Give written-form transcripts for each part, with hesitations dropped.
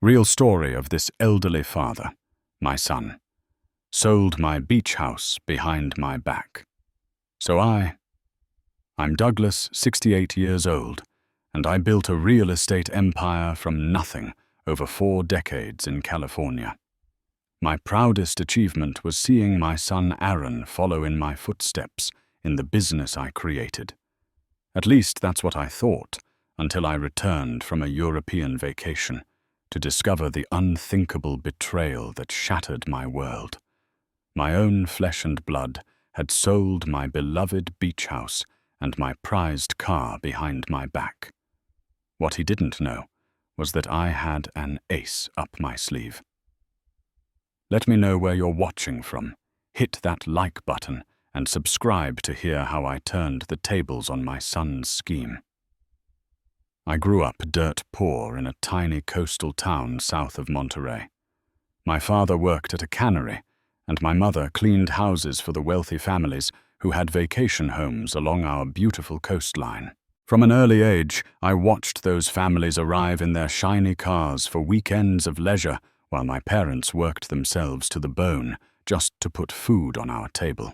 Real story of this elderly father, my son, sold my beach house behind my back. So I'm Douglas, 68 years old, and I built a real estate empire from nothing over 4 decades in California. My proudest achievement was seeing my son Aaron follow in my footsteps in the business I created. At least that's what I thought, until I returned from a European vacation to discover the unthinkable betrayal that shattered my world. My own flesh and blood had sold my beloved beach house and my prized car behind my back. What he didn't know was that I had an ace up my sleeve. Let me know where you're watching from. Hit that like button and subscribe to hear how I turned the tables on my son's scheme. I grew up dirt poor in a tiny coastal town south of Monterey. My father worked at a cannery, and my mother cleaned houses for the wealthy families who had vacation homes along our beautiful coastline. From an early age, I watched those families arrive in their shiny cars for weekends of leisure while my parents worked themselves to the bone just to put food on our table.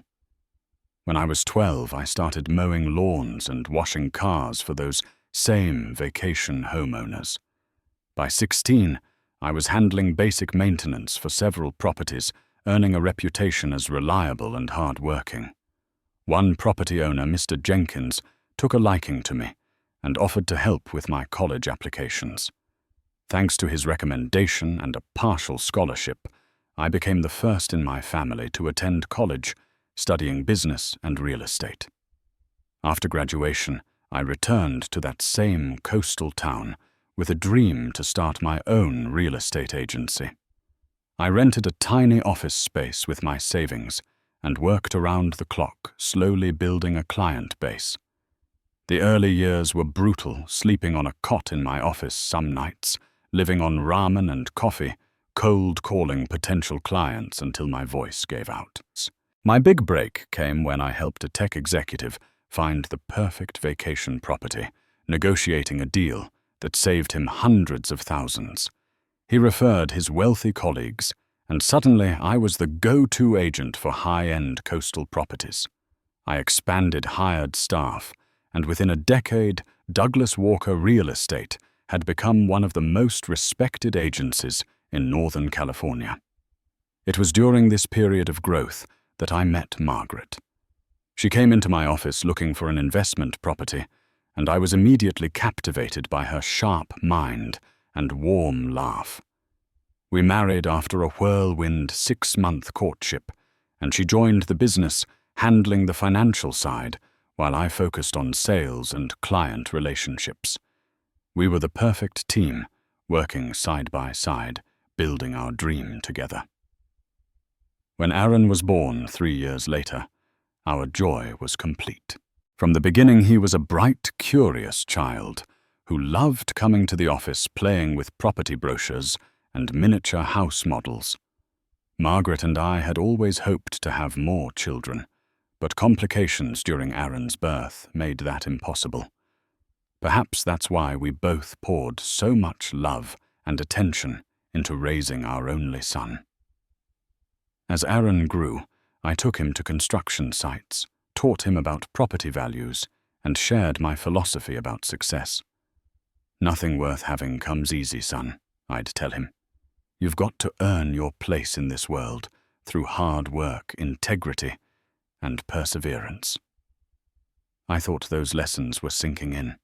When I was 12, I started mowing lawns and washing cars for those same vacation homeowners. By 16, I was handling basic maintenance for several properties, earning a reputation as reliable and hard-working. One property owner, Mr. Jenkins, took a liking to me and offered to help with my college applications. Thanks to his recommendation and a partial scholarship, I became the first in my family to attend college, studying business and real estate. After graduation, I returned to that same coastal town with a dream to start my own real estate agency. I rented a tiny office space with my savings and worked around the clock, slowly building a client base. The early years were brutal, sleeping on a cot in my office some nights, living on ramen and coffee, cold calling potential clients until my voice gave out. My big break came when I helped a tech executive find the perfect vacation property, negotiating a deal that saved him hundreds of thousands. He referred his wealthy colleagues, and suddenly I was the go-to agent for high-end coastal properties. I expanded hired staff, and within a decade, Douglas Walker Real Estate had become one of the most respected agencies in Northern California. It was during this period of growth that I met Margaret. She came into my office looking for an investment property, and I was immediately captivated by her sharp mind and warm laugh. We married after a whirlwind 6-month courtship, and she joined the business, handling the financial side, while I focused on sales and client relationships. We were the perfect team, working side by side, building our dream together. When Aaron was born 3 years later, our joy was complete. From the beginning, he was a bright, curious child who loved coming to the office playing with property brochures and miniature house models. Margaret and I had always hoped to have more children, but complications during Aaron's birth made that impossible. Perhaps that's why we both poured so much love and attention into raising our only son. As Aaron grew, I took him to construction sites, taught him about property values, and shared my philosophy about success. "Nothing worth having comes easy, son," I'd tell him. "You've got to earn your place in this world through hard work, integrity, and perseverance." I thought those lessons were sinking in.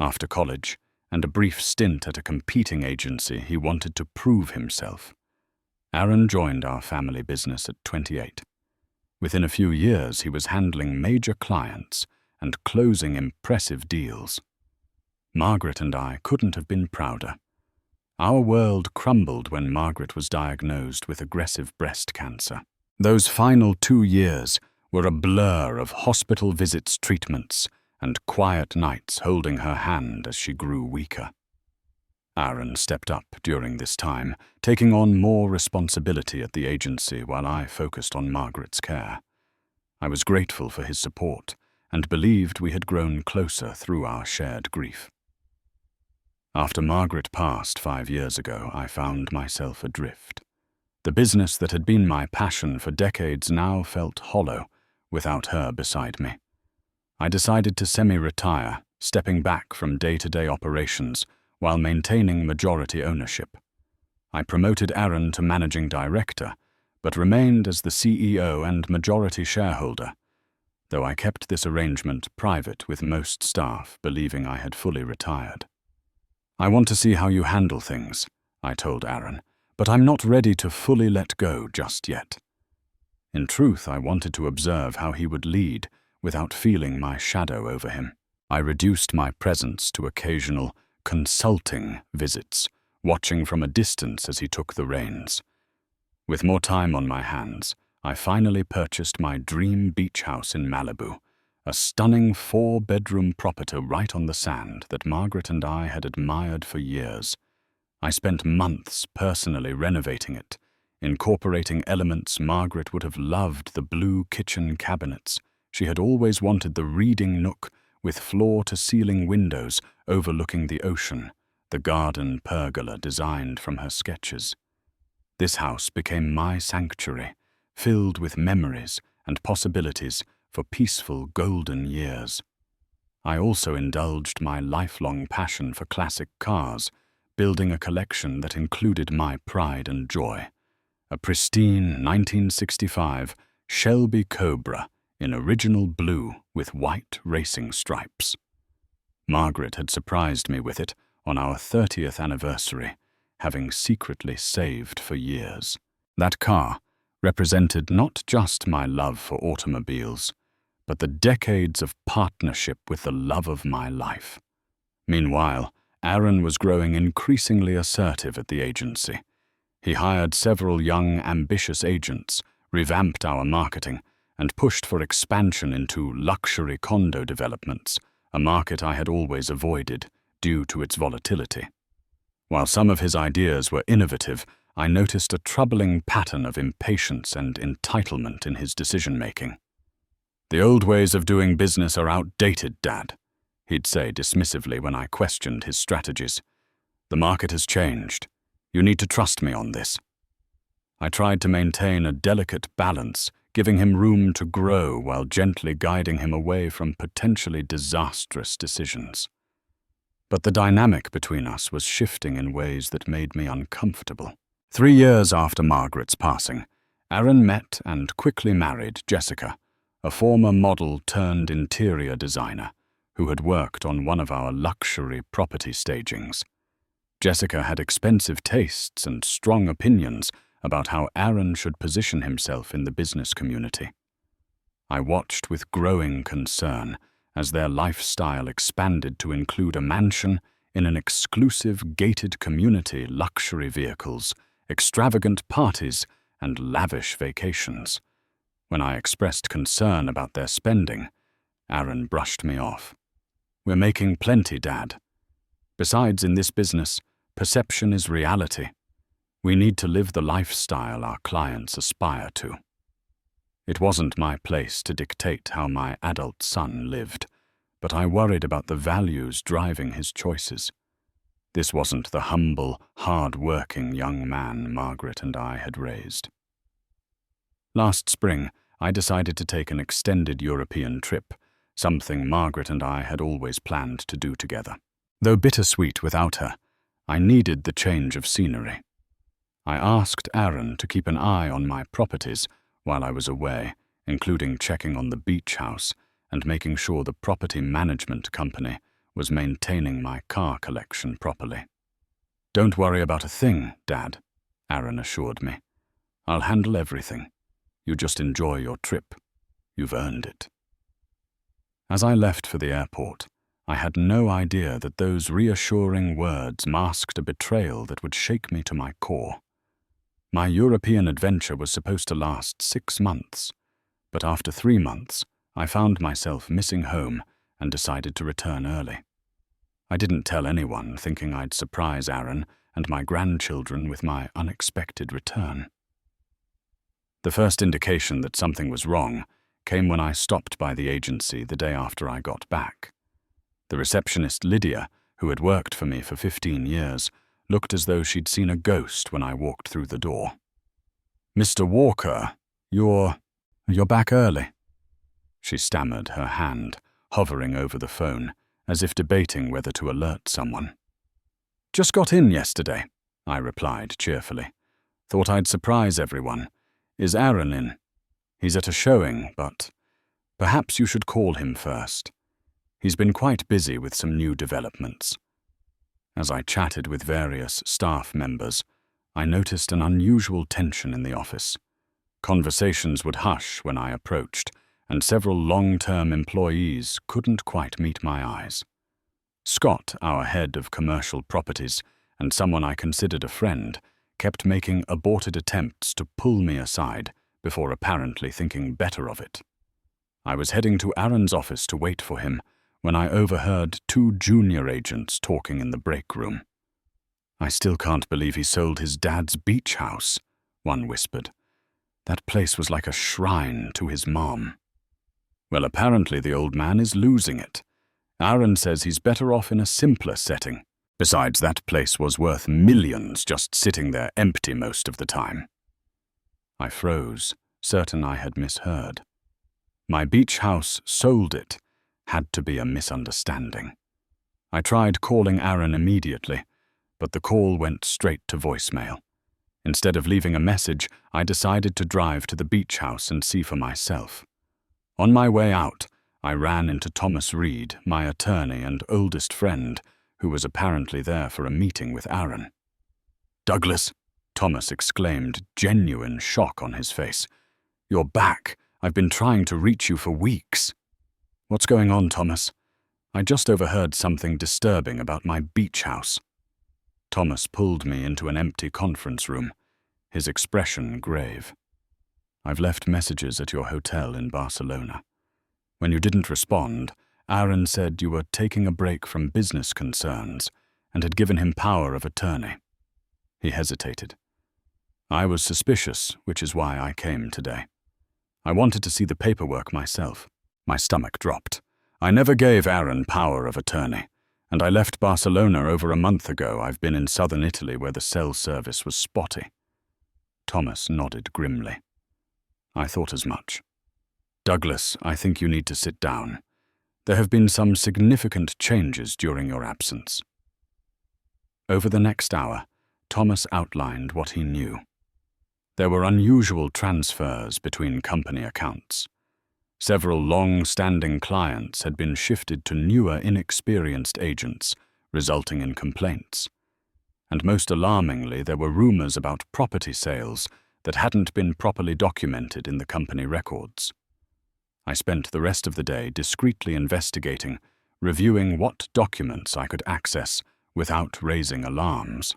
After college, and a brief stint at a competing agency, he wanted to prove himself. Aaron joined our family business at 28. Within a few years, he was handling major clients and closing impressive deals. Margaret and I couldn't have been prouder. Our world crumbled when Margaret was diagnosed with aggressive breast cancer. Those final 2 years were a blur of hospital visits, treatments, and quiet nights holding her hand as she grew weaker. Aaron stepped up during this time, taking on more responsibility at the agency while I focused on Margaret's care. I was grateful for his support and believed we had grown closer through our shared grief. After Margaret passed 5 years ago, I found myself adrift. The business that had been my passion for decades now felt hollow without her beside me. I decided to semi-retire, stepping back from day-to-day operations while maintaining majority ownership. I promoted Aaron to managing director, but remained as the CEO and majority shareholder, though I kept this arrangement private with most staff, believing I had fully retired. "I want to see how you handle things," I told Aaron, "but I'm not ready to fully let go just yet." In truth, I wanted to observe how he would lead without feeling my shadow over him. I reduced my presence to occasional consulting visits, watching from a distance as he took the reins. With more time on my hands, I finally purchased my dream beach house in Malibu, a stunning 4-bedroom property right on the sand that Margaret and I had admired for years. I spent months personally renovating it, incorporating elements Margaret would have loved: the blue kitchen cabinets. She had always wanted the reading nook with floor-to-ceiling windows overlooking the ocean, the garden pergola designed from her sketches. This house became my sanctuary, filled with memories and possibilities for peaceful golden years. I also indulged my lifelong passion for classic cars, building a collection that included my pride and joy: a pristine 1965 Shelby Cobra in original blue with white racing stripes. Margaret had surprised me with it on our 30th anniversary, having secretly saved for years. That car represented not just my love for automobiles, but the decades of partnership with the love of my life. Meanwhile, Aaron was growing increasingly assertive at the agency. He hired several young, ambitious agents, revamped our marketing, and pushed for expansion into luxury condo developments, a market I had always avoided due to its volatility. While some of his ideas were innovative, I noticed a troubling pattern of impatience and entitlement in his decision-making. "The old ways of doing business are outdated, Dad," he'd say dismissively when I questioned his strategies. "The market has changed. You need to trust me on this." I tried to maintain a delicate balance, giving him room to grow while gently guiding him away from potentially disastrous decisions. But the dynamic between us was shifting in ways that made me uncomfortable. 3 years after Margaret's passing, Aaron met and quickly married Jessica, a former model turned interior designer who had worked on one of our luxury property stagings. Jessica had expensive tastes and strong opinions about how Aaron should position himself in the business community. I watched with growing concern as their lifestyle expanded to include a mansion in an exclusive gated community, luxury vehicles, extravagant parties, and lavish vacations. When I expressed concern about their spending, Aaron brushed me off. "We're making plenty, Dad. Besides, in this business, perception is reality. We need to live the lifestyle our clients aspire to." It wasn't my place to dictate how my adult son lived, but I worried about the values driving his choices. This wasn't the humble, hard-working young man Margaret and I had raised. Last spring, I decided to take an extended European trip, something Margaret and I had always planned to do together. Though bittersweet without her, I needed the change of scenery. I asked Aaron to keep an eye on my properties while I was away, including checking on the beach house and making sure the property management company was maintaining my car collection properly. "Don't worry about a thing, Dad," Aaron assured me. "I'll handle everything. You just enjoy your trip. You've earned it." As I left for the airport, I had no idea that those reassuring words masked a betrayal that would shake me to my core. My European adventure was supposed to last 6 months, but after 3 months, I found myself missing home and decided to return early. I didn't tell anyone, thinking I'd surprise Aaron and my grandchildren with my unexpected return. The first indication that something was wrong came when I stopped by the agency the day after I got back. The receptionist, Lydia, who had worked for me for 15 years, looked as though she'd seen a ghost when I walked through the door. "Mr. Walker, you're back early," she stammered, her hand hovering over the phone, as if debating whether to alert someone. "Just got in yesterday," I replied cheerfully. "Thought I'd surprise everyone. Is Aaron in? He's at a showing, but perhaps you should call him first. He's been quite busy with some new developments." As I chatted with various staff members, I noticed an unusual tension in the office. Conversations would hush when I approached, and several long-term employees couldn't quite meet my eyes. Scott, our head of commercial properties, and someone I considered a friend, kept making aborted attempts to pull me aside before apparently thinking better of it. I was heading to Aaron's office to wait for him when I overheard two junior agents talking in the break room. "I still can't believe he sold his dad's beach house," one whispered. "That place was like a shrine to his mom." "Well, apparently the old man is losing it. Aaron says he's better off in a simpler setting. Besides, that place was worth millions just sitting there empty most of the time." I froze, certain I had misheard. My beach house sold it had to be a misunderstanding. I tried calling Aaron immediately, but the call went straight to voicemail. Instead of leaving a message, I decided to drive to the beach house and see for myself. On my way out, I ran into Thomas Reed, my attorney and oldest friend, who was apparently there for a meeting with Aaron. "Douglas," Thomas exclaimed, genuine shock on his face. "You're back. I've been trying to reach you for weeks." "What's going on, Thomas?" "I just overheard something disturbing about my beach house." Thomas pulled me into an empty conference room, his expression grave. "I've left messages at your hotel in Barcelona. When you didn't respond, Aaron said you were taking a break from business concerns and had given him power of attorney." He hesitated. "I was suspicious, which is why I came today. I wanted to see the paperwork myself." My stomach dropped. "I never gave Aaron power of attorney, and I left Barcelona over a month ago. I've been in southern Italy where the cell service was spotty." Thomas nodded grimly. "I thought as much. Douglas, I think you need to sit down. There have been some significant changes during your absence." Over the next hour, Thomas outlined what he knew. There were unusual transfers between company accounts. Several long-standing clients had been shifted to newer, inexperienced agents, resulting in complaints. And most alarmingly, there were rumors about property sales that hadn't been properly documented in the company records. I spent the rest of the day discreetly investigating, reviewing what documents I could access without raising alarms.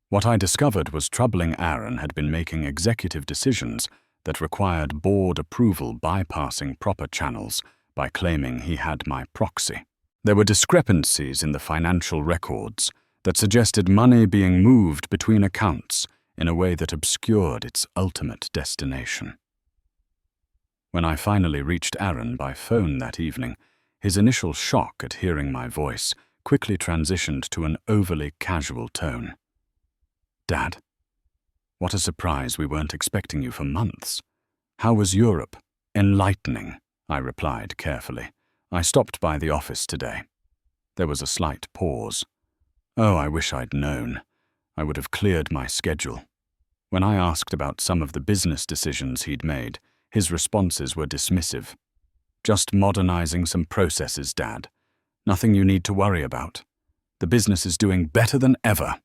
What I discovered was troubling Aaron had been making executive decisions that required board approval bypassing proper channels by claiming he had my proxy. There were discrepancies in the financial records that suggested money being moved between accounts in a way that obscured its ultimate destination. When I finally reached Aaron by phone that evening, his initial shock at hearing my voice quickly transitioned to an overly casual tone. "Dad, what a surprise, we weren't expecting you for months. How was Europe?" "Enlightening," I replied carefully. "I stopped by the office today." There was a slight pause. "Oh, I wish I'd known. I would have cleared my schedule." When I asked about some of the business decisions he'd made, his responses were dismissive. "Just modernizing some processes, Dad. Nothing you need to worry about. The business is doing better than ever."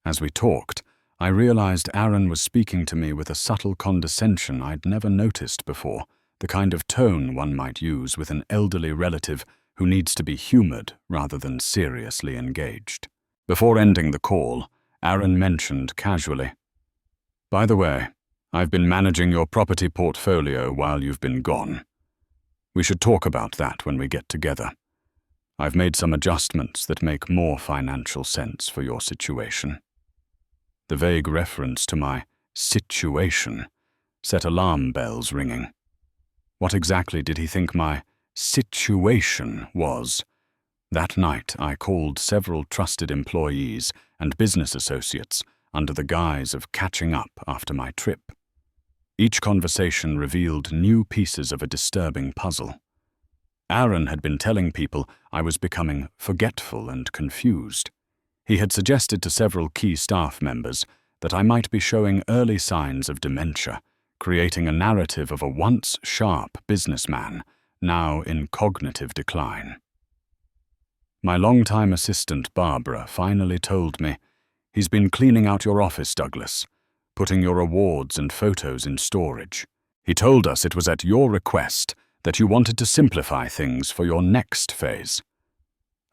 As we talked, I realized Aaron was speaking to me with a subtle condescension I'd never noticed before, the kind of tone one might use with an elderly relative who needs to be humored rather than seriously engaged. Before ending the call, Aaron mentioned casually, "By the way, I've been managing your property portfolio while you've been gone. We should talk about that when we get together. I've made some adjustments that make more financial sense for your situation." The vague reference to my situation set alarm bells ringing. What exactly did he think my situation was? That night, I called several trusted employees and business associates under the guise of catching up after my trip. Each conversation revealed new pieces of a disturbing puzzle. Aaron had been telling people I was becoming forgetful and confused. He had suggested to several key staff members that I might be showing early signs of dementia, creating a narrative of a once sharp businessman, now in cognitive decline. My longtime assistant, Barbara, finally told me, "He's been cleaning out your office, Douglas, putting your awards and photos in storage. He told us it was at your request that you wanted to simplify things for your next phase."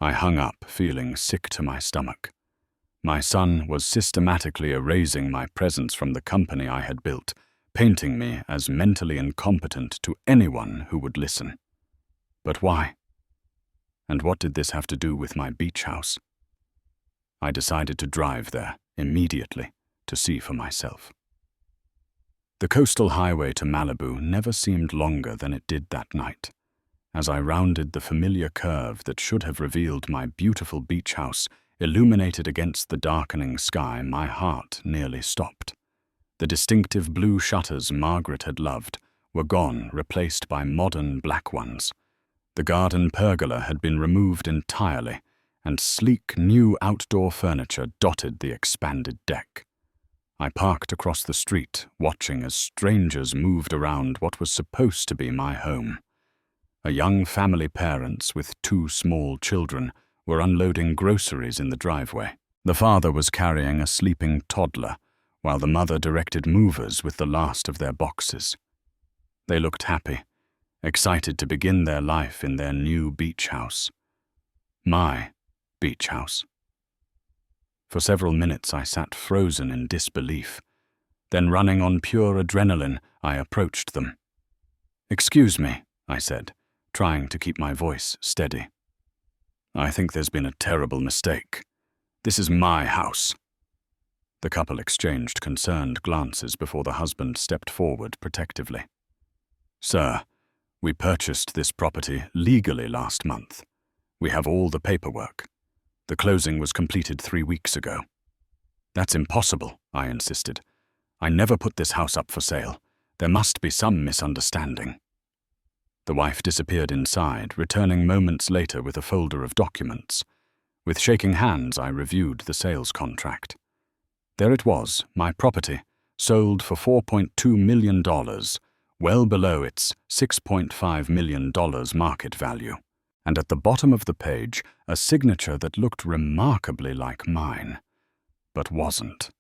I hung up, feeling sick to my stomach. My son was systematically erasing my presence from the company I had built, painting me as mentally incompetent to anyone who would listen. But why? And what did this have to do with my beach house? I decided to drive there immediately to see for myself. The coastal highway to Malibu never seemed longer than it did that night. As I rounded the familiar curve that should have revealed my beautiful beach house, illuminated against the darkening sky, my heart nearly stopped. The distinctive blue shutters Margaret had loved were gone, replaced by modern black ones. The garden pergola had been removed entirely, and sleek new outdoor furniture dotted the expanded deck. I parked across the street, watching as strangers moved around what was supposed to be my home. A young family parents with 2 small children were unloading groceries in the driveway. The father was carrying a sleeping toddler, while the mother directed movers with the last of their boxes. They looked happy, excited to begin their life in their new beach house. My beach house. For several minutes I sat frozen in disbelief. Then, running on pure adrenaline, I approached them. "Excuse me," I said, trying to keep my voice steady. "I think there's been a terrible mistake. This is my house." The couple exchanged concerned glances before the husband stepped forward protectively. "Sir, we purchased this property legally last month. We have all the paperwork. The closing was completed 3 weeks ago." "That's impossible," I insisted. "I never put this house up for sale. There must be some misunderstanding." The wife disappeared inside, returning moments later with a folder of documents. With shaking hands, I reviewed the sales contract. There it was, my property, sold for $4.2 million, well below its $6.5 million market value. And at the bottom of the page, a signature that looked remarkably like mine, but wasn't.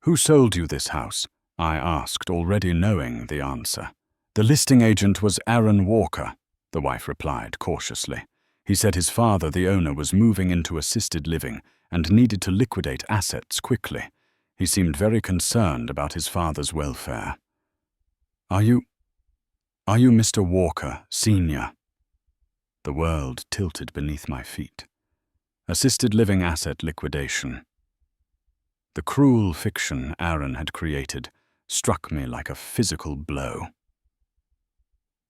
"Who sold you this house?" I asked, already knowing the answer. "The listing agent was Aaron Walker," the wife replied cautiously. "He said his father, the owner, was moving into assisted living and needed to liquidate assets quickly. He seemed very concerned about his father's welfare." Are you Mr. Walker, Sr.?" The world tilted beneath my feet. Assisted living asset liquidation. The cruel fiction Aaron had created struck me like a physical blow.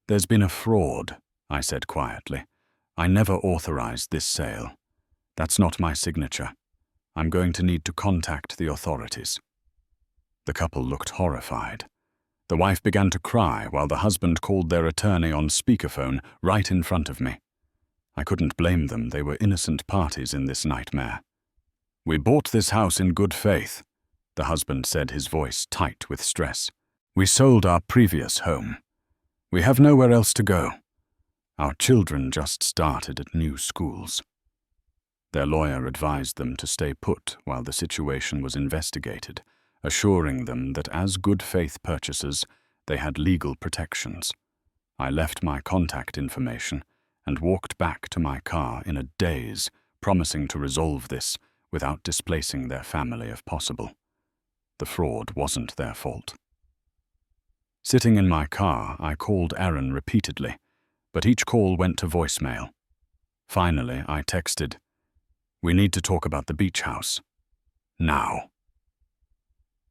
"There's been a fraud," I said quietly. "I never authorized this sale. That's not my signature. I'm going to need to contact the authorities." The couple looked horrified. The wife began to cry while the husband called their attorney on speakerphone right in front of me. I couldn't blame them. They were innocent parties in this nightmare. "We bought this house in good faith," the husband said, his voice tight with stress. "We sold our previous home. We have nowhere else to go. Our children just started at new schools." Their lawyer advised them to stay put while the situation was investigated, assuring them that as good faith purchasers, they had legal protections. I left my contact information and walked back to my car in a daze, promising to resolve this without displacing their family if possible. The fraud wasn't their fault. Sitting in my car, I called Aaron repeatedly, but each call went to voicemail. Finally, I texted, "We need to talk about the beach house. Now."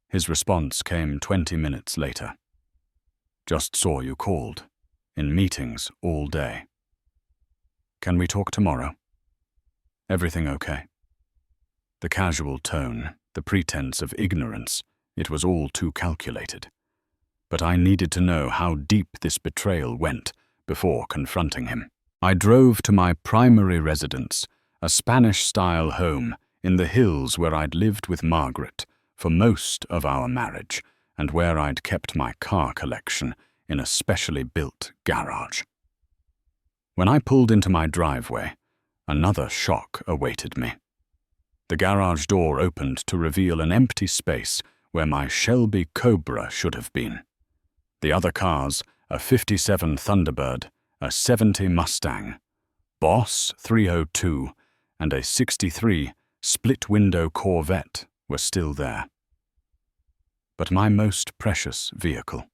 His response came 20 minutes later. "Just saw you called. In meetings all day. Can we talk tomorrow?" Everything okay? The casual tone, the pretense of ignorance, it was all too calculated. But I needed to know how deep this betrayal went before confronting him. I drove to my primary residence, a Spanish-style home in the hills where I'd lived with Margaret for most of our marriage and where I'd kept my car collection in a specially built garage. When I pulled into my driveway, another shock awaited me. The garage door opened to reveal an empty space where my Shelby Cobra should have been. The other cars, a 57 Thunderbird, a 70 Mustang, Boss 302, and a 63 split-window Corvette were still there. But my most precious vehicle,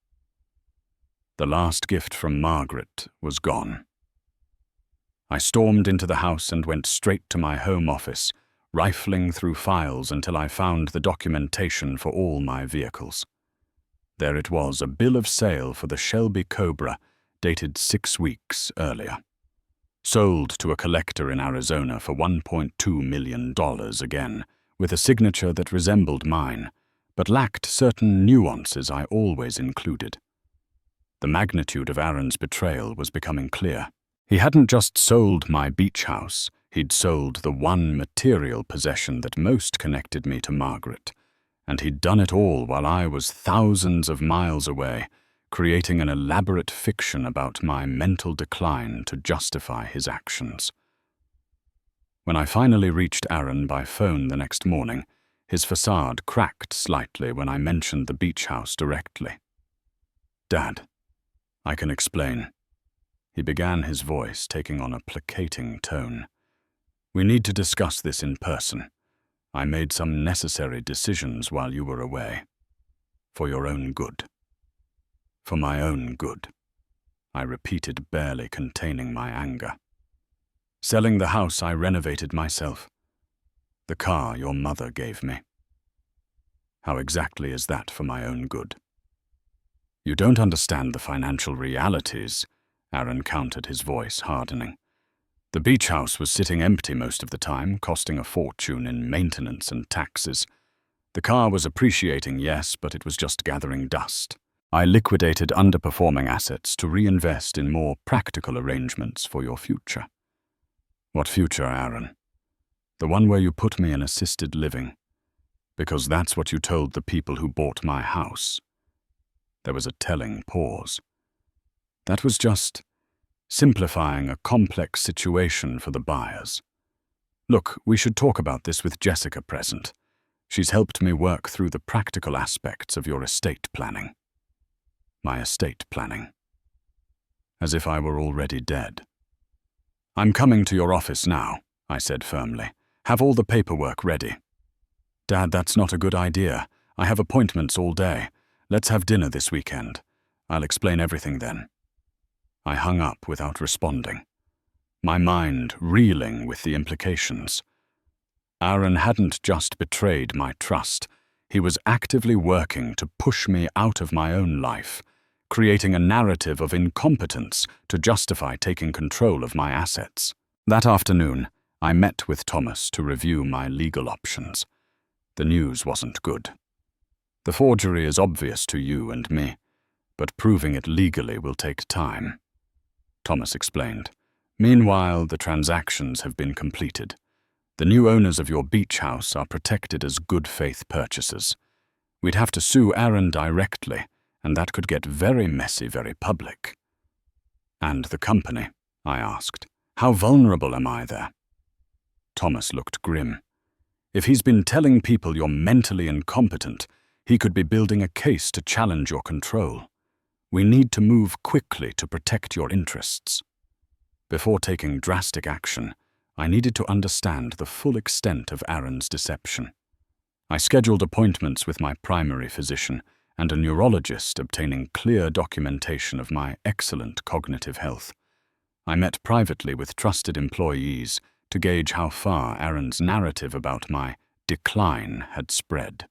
the last gift from Margaret, was gone. I stormed into the house and went straight to my home office, rifling through files until I found the documentation for all my vehicles. There it was, a bill of sale for the Shelby Cobra, dated 6 weeks earlier. Sold to a collector in Arizona for $1.2 million again, with a signature that resembled mine, but lacked certain nuances I always included. The magnitude of Aaron's betrayal was becoming clear. He hadn't just sold my beach house, he'd sold the one material possession that most connected me to Margaret, and he'd done it all while I was thousands of miles away, creating an elaborate fiction about my mental decline to justify his actions. When I finally reached Aaron by phone the next morning, his facade cracked slightly when I mentioned the beach house directly. "Dad, I can explain." He began, his voice taking on a placating tone. "We need to discuss this in person. I made some necessary decisions while you were away. For your own good." "For my own good," I repeated, barely containing my anger. "Selling the house I renovated myself. The car your mother gave me. How exactly is that for my own good?" "You don't understand the financial realities," Aaron countered, his voice hardening. "The beach house was sitting empty most of the time, costing a fortune in maintenance and taxes. The car was appreciating, yes, but it was just gathering dust. I liquidated underperforming assets to reinvest in more practical arrangements for your future." "What future, Aaron?" "The one where you put me in assisted living. Because that's what you told the people who bought my house." There was a telling pause. "That was just simplifying a complex situation for the buyers. Look, we should talk about this with Jessica present. She's helped me work through the practical aspects of your estate planning." "My estate planning?" As if I were already dead. "I'm coming to your office now," I said firmly. "Have all the paperwork ready." "Dad, that's not a good idea. I have appointments all day. Let's have dinner this weekend. I'll explain everything then." I hung up without responding, my mind reeling with the implications. Aaron hadn't just betrayed my trust, he was actively working to push me out of my own life, creating a narrative of incompetence to justify taking control of my assets. That afternoon, I met with Thomas to review my legal options. The news wasn't good. "The forgery is obvious to you and me, but proving it legally will take time," Thomas explained. "Meanwhile, the transactions have been completed. The new owners of your beach house are protected as good faith purchasers. We'd have to sue Aaron directly, and that could get very messy very public." "And the company?" I asked. "How vulnerable am I there?" Thomas looked grim. "If he's been telling people you're mentally incompetent, he could be building a case to challenge your control. We need to move quickly to protect your interests." Before taking drastic action, I needed to understand the full extent of Aaron's deception. I scheduled appointments with my primary physician and a neurologist, obtaining clear documentation of my excellent cognitive health. I met privately with trusted employees to gauge how far Aaron's narrative about my decline had spread.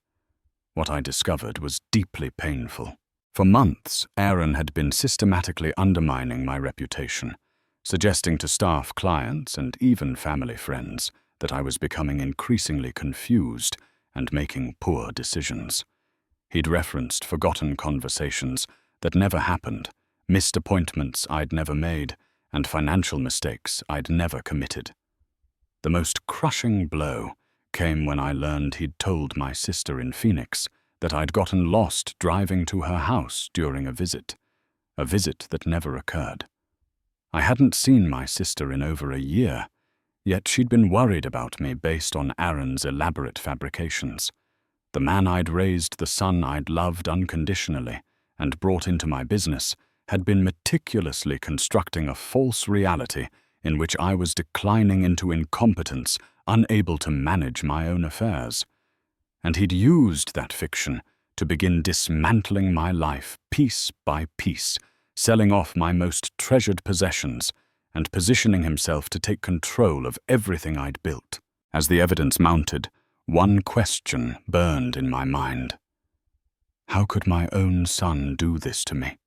What I discovered was deeply painful. For months, Aaron had been systematically undermining my reputation, suggesting to staff, clients, and even family friends that I was becoming increasingly confused and making poor decisions. He'd referenced forgotten conversations that never happened, missed appointments I'd never made, and financial mistakes I'd never committed. The most crushing blow came when I learned he'd told my sister in Phoenix that I'd gotten lost driving to her house during a visit that never occurred. I hadn't seen my sister in over a year, yet she'd been worried about me based on Aaron's elaborate fabrications. The man I'd raised, the son I'd loved unconditionally and brought into my business, had been meticulously constructing a false reality in which I was declining into incompetence, unable to manage my own affairs. And he'd used that fiction to begin dismantling my life piece by piece, selling off my most treasured possessions and positioning himself to take control of everything I'd built. As the evidence mounted, one question burned in my mind. How could my own son do this to me?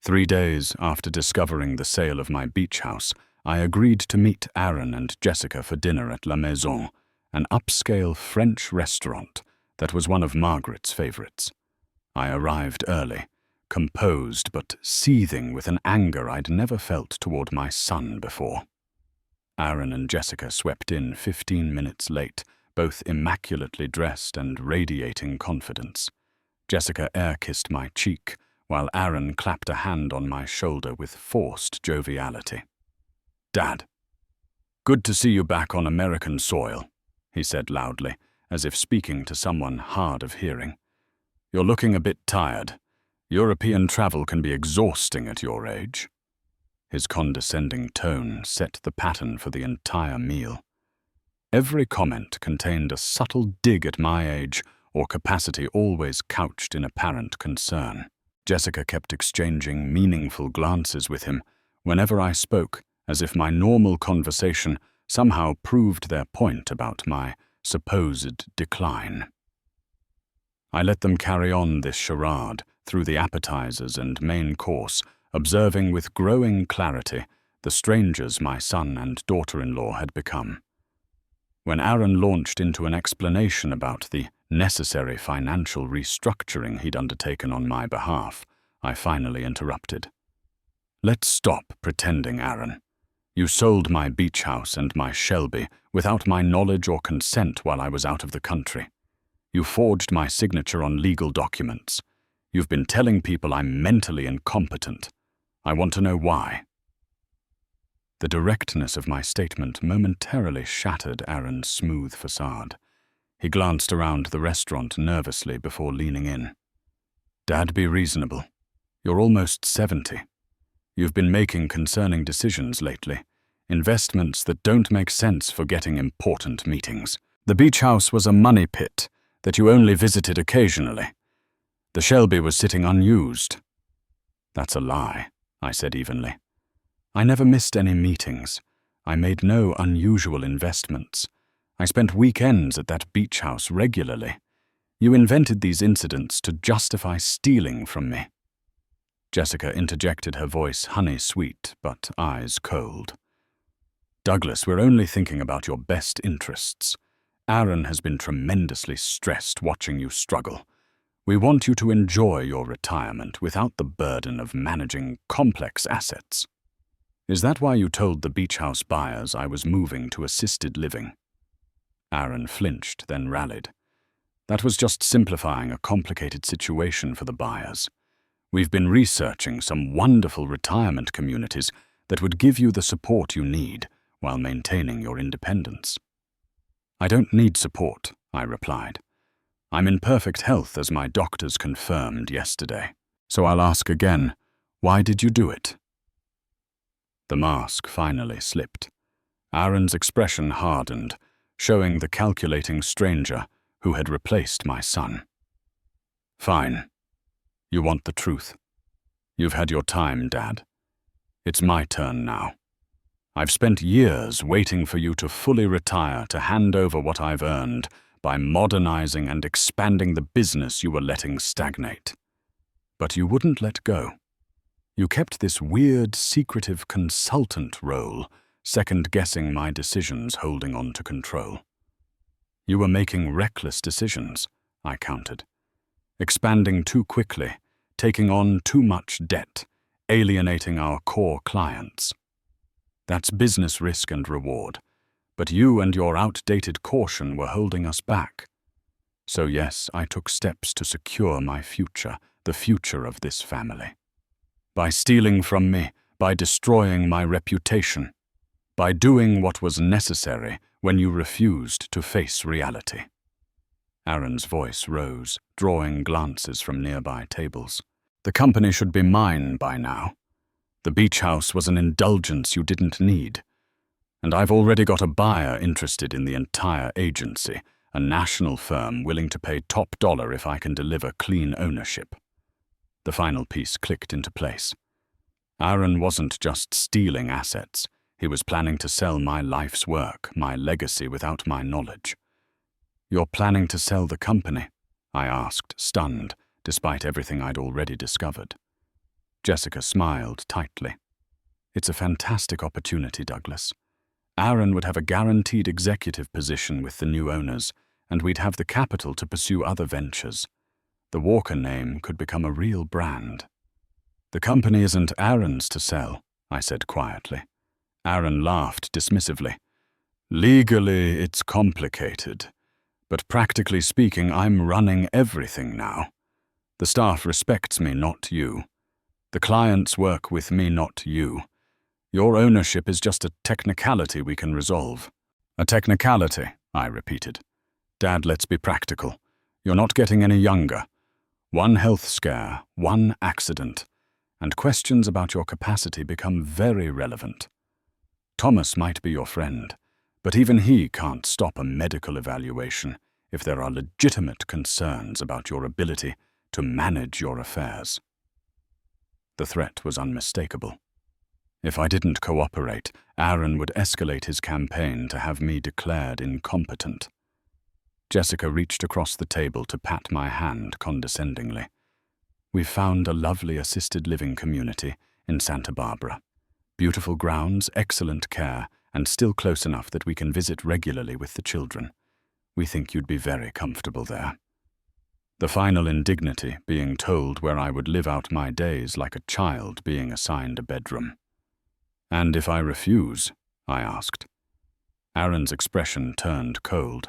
3 days after discovering the sale of my beach house, I agreed to meet Aaron and Jessica for dinner at La Maison, an upscale French restaurant that was one of Margaret's favorites. I arrived early, composed but seething with an anger I'd never felt toward my son before. Aaron and Jessica swept in 15 minutes late, both immaculately dressed and radiating confidence. Jessica air-kissed my cheek, while Aaron clapped a hand on my shoulder with forced joviality. "Dad, good to see you back on American soil," he said loudly, as if speaking to someone hard of hearing. "You're looking a bit tired. European travel can be exhausting at your age." His condescending tone set the pattern for the entire meal. Every comment contained a subtle dig at my age or capacity always couched in apparent concern. Jessica kept exchanging meaningful glances with him whenever I spoke, as if my normal conversation somehow proved their point about my supposed decline. I let them carry on this charade through the appetizers and main course, observing with growing clarity the strangers my son and daughter-in-law had become. When Aaron launched into an explanation about the necessary financial restructuring he'd undertaken on my behalf, I finally interrupted. "Let's stop pretending, Aaron. You sold my beach house and my Shelby without my knowledge or consent while I was out of the country. You forged my signature on legal documents. You've been telling people I'm mentally incompetent. I want to know why." The directness of my statement momentarily shattered Aaron's smooth facade. He glanced around the restaurant nervously before leaning in. "Dad, be reasonable. You're almost 70. You've been making concerning decisions lately, investments that don't make sense for getting important meetings. The beach house was a money pit that you only visited occasionally. The Shelby was sitting unused." "That's a lie," I said evenly. "I never missed any meetings. I made no unusual investments. I spent weekends at that beach house regularly. You invented these incidents to justify stealing from me." Jessica interjected, her voice honey-sweet, but eyes cold. "Douglas, we're only thinking about your best interests. Aaron has been tremendously stressed watching you struggle. We want you to enjoy your retirement without the burden of managing complex assets. Is that why you told the beach house buyers I was moving to assisted living?" Aaron flinched, then rallied. "That was just simplifying a complicated situation for the buyers. We've been researching some wonderful retirement communities that would give you the support you need while maintaining your independence." "I don't need support," I replied. "I'm in perfect health, as my doctors confirmed yesterday. So I'll ask again, why did you do it?" The mask finally slipped. Aaron's expression hardened, showing the calculating stranger who had replaced my son. "Fine. You want the truth. You've had your time, Dad. It's my turn now. I've spent years waiting for you to fully retire to hand over what I've earned by modernizing and expanding the business you were letting stagnate. But you wouldn't let go. You kept this weird, secretive consultant role second-guessing my decisions, holding on to control. You were making reckless decisions, I countered. Expanding too quickly, taking on too much debt, alienating our core clients. That's business risk and reward, but you and your outdated caution were holding us back. So yes, I took steps to secure my future, the future of this family. By stealing from me, by destroying my reputation, by doing what was necessary when you refused to face reality. Aaron's voice rose, drawing glances from nearby tables. The company should be mine by now. The beach house was an indulgence you didn't need. And I've already got a buyer interested in the entire agency, a national firm willing to pay top dollar if I can deliver clean ownership. The final piece clicked into place. Aaron wasn't just stealing assets. He was planning to sell my life's work, my legacy, without my knowledge. You're planning to sell the company? I asked, stunned, despite everything I'd already discovered. Jessica smiled tightly. It's a fantastic opportunity, Douglas. Aaron would have a guaranteed executive position with the new owners, and we'd have the capital to pursue other ventures. The Walker name could become a real brand. The company isn't Aaron's to sell, I said quietly. Aaron laughed dismissively. Legally, it's complicated, but practically speaking, I'm running everything now. The staff respects me, not you. The clients work with me, not you. Your ownership is just a technicality we can resolve. A technicality, I repeated. Dad, let's be practical. You're not getting any younger. One health scare, one accident, and questions about your capacity become very relevant. Thomas might be your friend, but even he can't stop a medical evaluation if there are legitimate concerns about your ability to manage your affairs. The threat was unmistakable. If I didn't cooperate, Aaron would escalate his campaign to have me declared incompetent. Jessica reached across the table to pat my hand condescendingly. We've found a lovely assisted living community in Santa Barbara. Beautiful grounds, excellent care, and still close enough that we can visit regularly with the children. We think you'd be very comfortable there. The final indignity being told where I would live out my days like a child being assigned a bedroom. And if I refuse? I asked. Aaron's expression turned cold.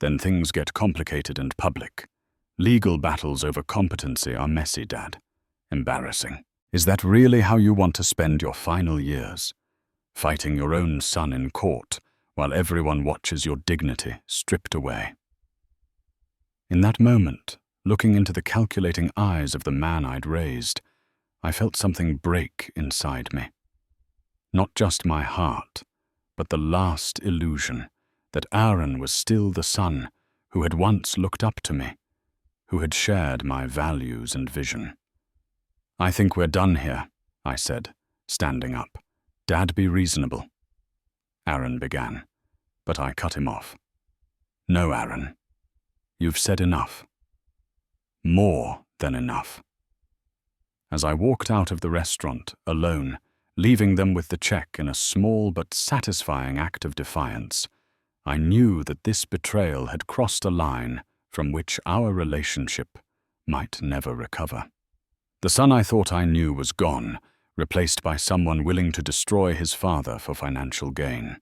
Then things get complicated and public. Legal battles over competency are messy, Dad. Embarrassing. Is that really how you want to spend your final years? Fighting your own son in court while everyone watches your dignity stripped away? In that moment, looking into the calculating eyes of the man I'd raised, I felt something break inside me. Not just my heart, but the last illusion that Aaron was still the son who had once looked up to me, who had shared my values and vision. I think we're done here, I said, standing up. Dad, be reasonable. Aaron began, but I cut him off. No, Aaron. You've said enough. More than enough. As I walked out of the restaurant, alone, leaving them with the check in a small but satisfying act of defiance, I knew that this betrayal had crossed a line from which our relationship might never recover. The son I thought I knew was gone, replaced by someone willing to destroy his father for financial gain.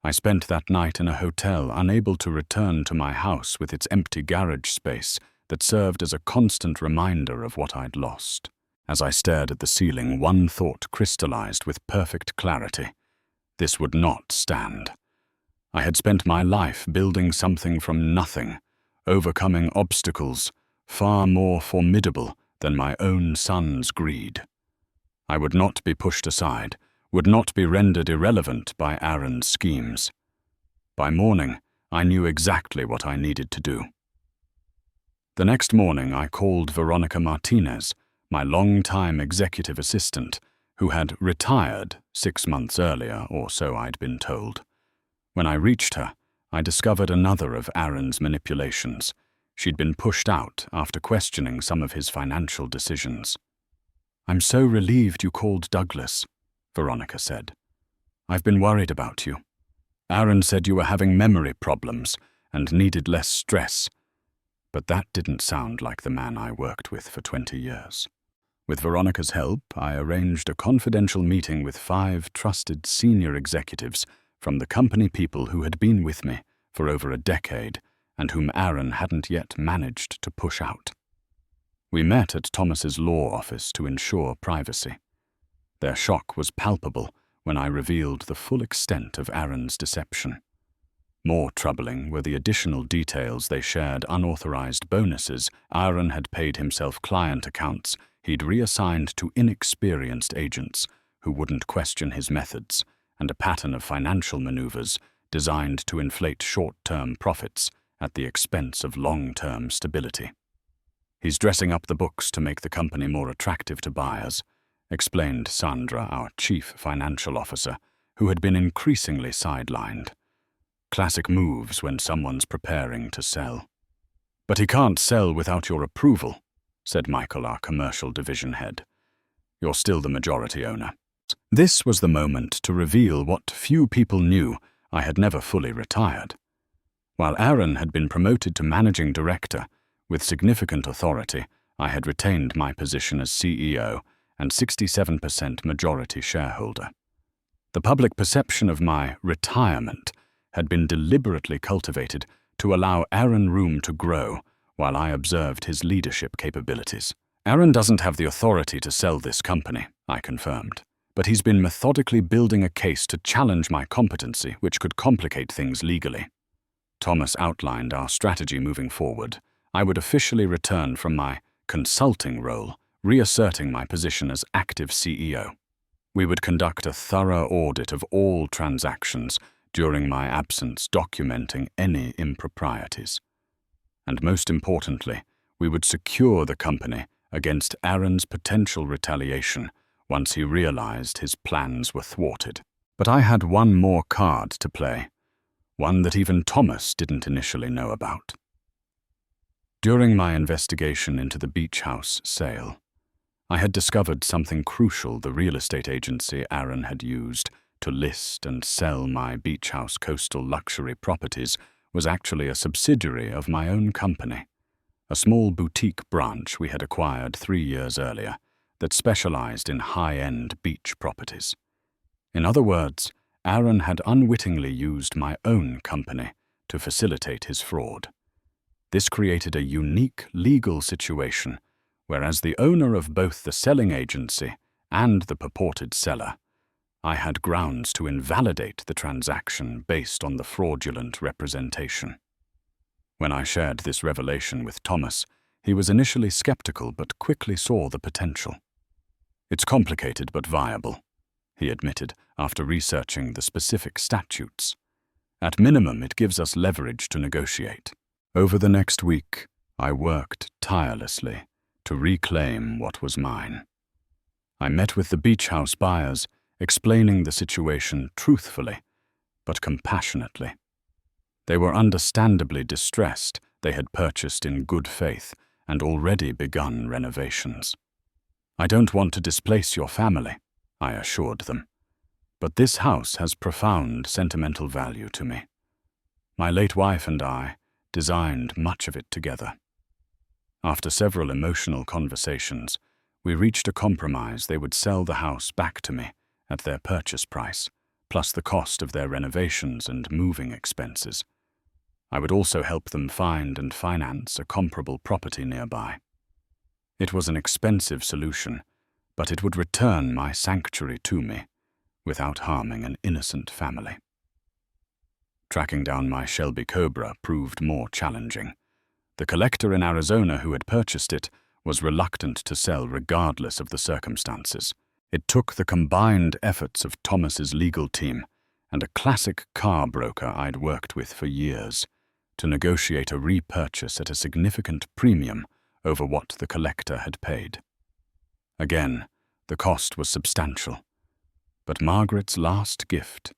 I spent that night in a hotel, unable to return to my house with its empty garage space that served as a constant reminder of what I'd lost. As I stared at the ceiling, one thought crystallized with perfect clarity. This would not stand. I had spent my life building something from nothing, overcoming obstacles far more formidable than my own son's greed. I would not be pushed aside, would not be rendered irrelevant by Aaron's schemes. By morning, I knew exactly what I needed to do. The next morning, I called Veronica Martinez, my long-time executive assistant, who had retired 6 months earlier, or so I'd been told. When I reached her, I discovered another of Aaron's manipulations. She'd been pushed out after questioning some of his financial decisions. "I'm so relieved you called Douglas," Veronica said. I've been worried about you. Aaron said you were having memory problems and needed less stress, but that didn't sound like the man I worked with for 20 years. With Veronica's help, I arranged a confidential meeting with 5 trusted senior executives from the company people who had been with me for over a decade and whom Aaron hadn't yet managed to push out. We met at Thomas's law office to ensure privacy. Their shock was palpable when I revealed the full extent of Aaron's deception. More troubling were the additional details they shared: unauthorized bonuses Aaron had paid himself, client accounts he'd reassigned to inexperienced agents who wouldn't question his methods, and a pattern of financial maneuvers designed to inflate short-term profits at the expense of long-term stability. "He's dressing up the books to make the company more attractive to buyers," explained Sandra, our chief financial officer, who had been increasingly sidelined. "Classic moves when someone's preparing to sell." "But he can't sell without your approval," said Michael, our commercial division head. "You're still the majority owner." This was the moment to reveal what few people knew: I had never fully retired. While Aaron had been promoted to managing director, with significant authority, I had retained my position as CEO and 67% majority shareholder. The public perception of my retirement had been deliberately cultivated to allow Aaron room to grow while I observed his leadership capabilities. "Aaron doesn't have the authority to sell this company," I confirmed, "but he's been methodically building a case to challenge my competency, which could complicate things legally." Thomas outlined our strategy moving forward. I would officially return from my consulting role, reasserting my position as active CEO. We would conduct a thorough audit of all transactions during my absence, documenting any improprieties. And most importantly, we would secure the company against Aaron's potential retaliation once he realized his plans were thwarted. But I had one more card to play, one that even Thomas didn't initially know about. During my investigation into the beach house sale, I had discovered something crucial: the real estate agency Aaron had used to list and sell my beach house coastal luxury properties was actually a subsidiary of my own company, a small boutique branch we had acquired 3 years earlier that specialized in high-end beach properties. In other words, Aaron had unwittingly used my own company to facilitate his fraud. This created a unique legal situation where, as the owner of both the selling agency and the purported seller, I had grounds to invalidate the transaction based on the fraudulent representation. When I shared this revelation with Thomas, he was initially skeptical but quickly saw the potential. "It's complicated but viable," he admitted after researching the specific statutes. "At minimum, it gives us leverage to negotiate." Over the next week, I worked tirelessly to reclaim what was mine. I met with the beach house buyers, explaining the situation truthfully but compassionately. They were understandably distressed. They had purchased in good faith and already begun renovations. "I don't want to displace your family," I assured them, "but this house has profound sentimental value to me. My late wife and I designed much of it together." After several emotional conversations, we reached a compromise: they would sell the house back to me at their purchase price, plus the cost of their renovations and moving expenses. I would also help them find and finance a comparable property nearby. It was an expensive solution, but it would return my sanctuary to me without harming an innocent family. Tracking down my Shelby Cobra proved more challenging. The collector in Arizona who had purchased it was reluctant to sell regardless of the circumstances. It took the combined efforts of Thomas's legal team and a classic car broker I'd worked with for years to negotiate a repurchase at a significant premium over what the collector had paid. Again, the cost was substantial, but Margaret's last gift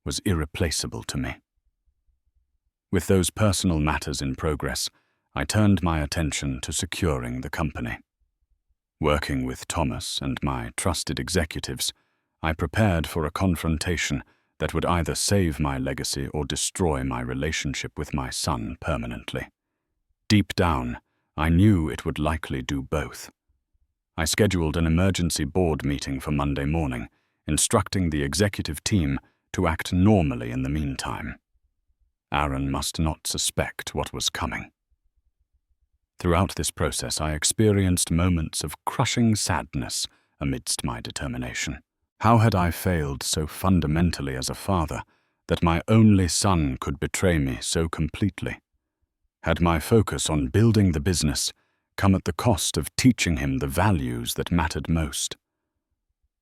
was irreplaceable to me. With those personal matters in progress, I turned my attention to securing the company. Working with Thomas and my trusted executives, I prepared for a confrontation that would either save my legacy or destroy my relationship with my son permanently. Deep down, I knew it would likely do both. I scheduled an emergency board meeting for Monday morning, instructing the executive team to act normally in the meantime. Aaron must not suspect what was coming. Throughout this process, I experienced moments of crushing sadness amidst my determination. How had I failed so fundamentally as a father that my only son could betray me so completely? Had my focus on building the business come at the cost of teaching him the values that mattered most?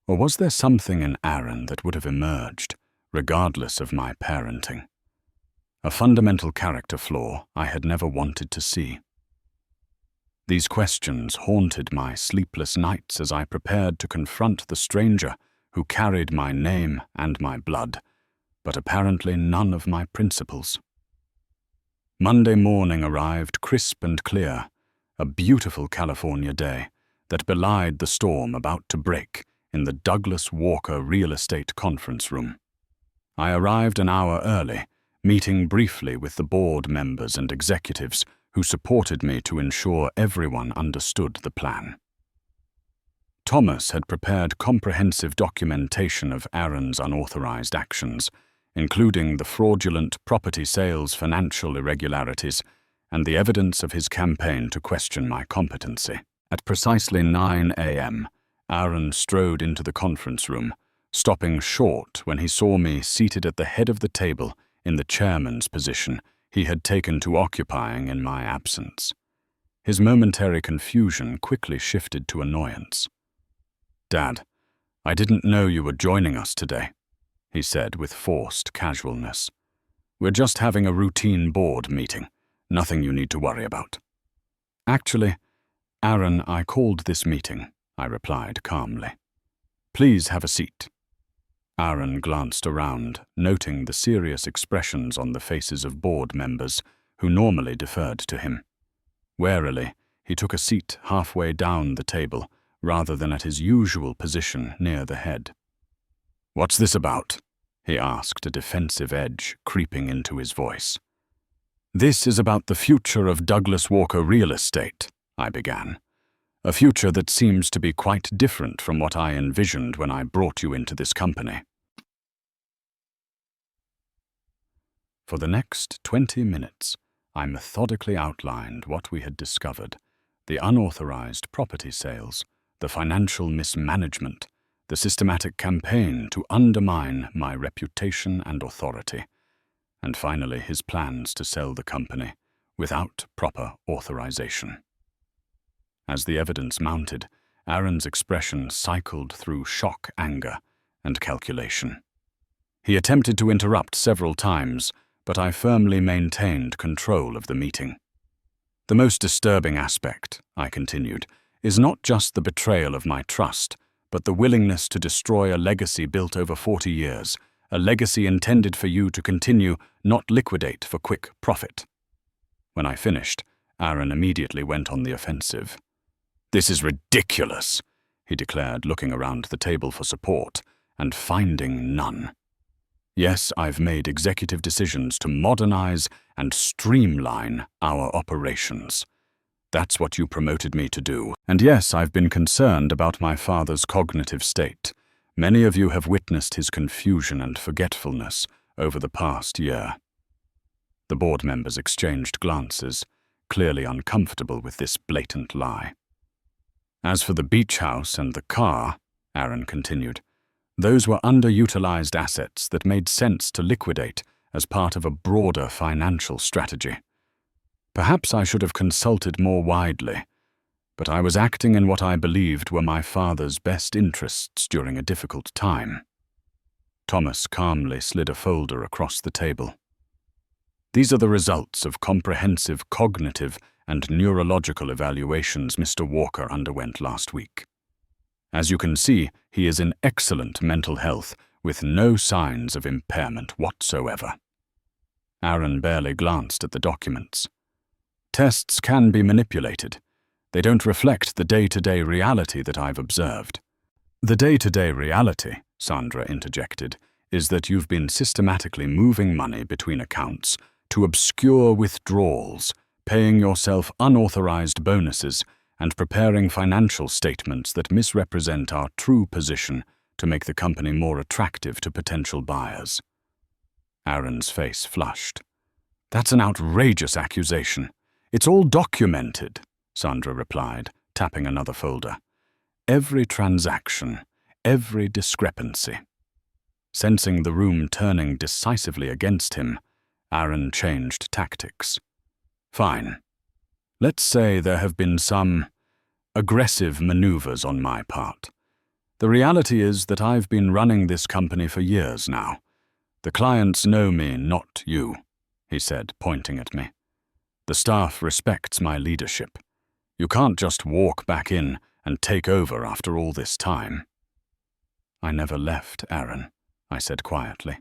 Or was there something in Aaron that would have emerged, regardless of my parenting? A fundamental character flaw I had never wanted to see. These questions haunted my sleepless nights as I prepared to confront the stranger who carried my name and my blood, but apparently none of my principles. Monday morning arrived crisp and clear, a beautiful California day that belied the storm about to break in the Douglas Walker Real Estate Conference Room. I arrived an hour early, meeting briefly with the board members and executives who supported me to ensure everyone understood the plan. Thomas had prepared comprehensive documentation of Aaron's unauthorized actions, including the fraudulent property sales financial irregularities and the evidence of his campaign to question my competency. At precisely 9 a.m., Aaron strode into the conference room, stopping short when he saw me seated at the head of the table in the chairman's position he had taken to occupying in my absence. His momentary confusion quickly shifted to annoyance. "Dad, I didn't know you were joining us today," he said with forced casualness. "We're just having a routine board meeting. Nothing you need to worry about." "Actually, Aaron, I called this meeting," I replied calmly. "Please have a seat." Aaron glanced around, noting the serious expressions on the faces of board members who normally deferred to him. Warily, he took a seat halfway down the table rather than at his usual position near the head. "What's this about?" he asked, a defensive edge creeping into his voice. "This is about the future of Douglas Walker Real Estate," I began. "A future that seems to be quite different from what I envisioned when I brought you into this company." For the next 20 minutes, I methodically outlined what we had discovered: the unauthorized property sales, the financial mismanagement, the systematic campaign to undermine my reputation and authority, and finally his plans to sell the company without proper authorization. As the evidence mounted, Aaron's expression cycled through shock, anger, and calculation. He attempted to interrupt several times, but I firmly maintained control of the meeting. "The most disturbing aspect," I continued, "is not just the betrayal of my trust, but the willingness to destroy a legacy built over 40 years, a legacy intended for you to continue, not liquidate for quick profit." When I finished, Aaron immediately went on the offensive. "This is ridiculous," he declared, looking around the table for support and finding none. "Yes, I've made executive decisions to modernize and streamline our operations. That's what you promoted me to do. And yes, I've been concerned about my father's cognitive state. Many of you have witnessed his confusion and forgetfulness over the past year." The board members exchanged glances, clearly uncomfortable with this blatant lie. "As for the beach house and the car," Aaron continued, "those were underutilized assets that made sense to liquidate as part of a broader financial strategy. Perhaps I should have consulted more widely, but I was acting in what I believed were my father's best interests during a difficult time." Thomas calmly slid a folder across the table. "These are the results of comprehensive cognitive and neurological evaluations Mr. Walker underwent last week. As you can see, he is in excellent mental health with no signs of impairment whatsoever." Aaron barely glanced at the documents. "Tests can be manipulated. They don't reflect the day-to-day reality that I've observed." "The day-to-day reality," Sandra interjected, is that you've been systematically moving money between accounts to obscure withdrawals, paying yourself unauthorized bonuses, and preparing financial statements that misrepresent our true position to make the company more attractive to potential buyers." Aaron's face flushed. "That's an outrageous accusation. It's all documented," Sandra replied, tapping another folder. "Every transaction, every discrepancy." Sensing the room turning decisively against him, Aaron changed tactics. "Fine. Let's say there have been some aggressive maneuvers on my part. The reality is that I've been running this company for years now. The clients know me, not you," he said, pointing at me. "The staff respects my leadership. You can't just walk back in and take over after all this time." "I never left, Aaron," I said quietly.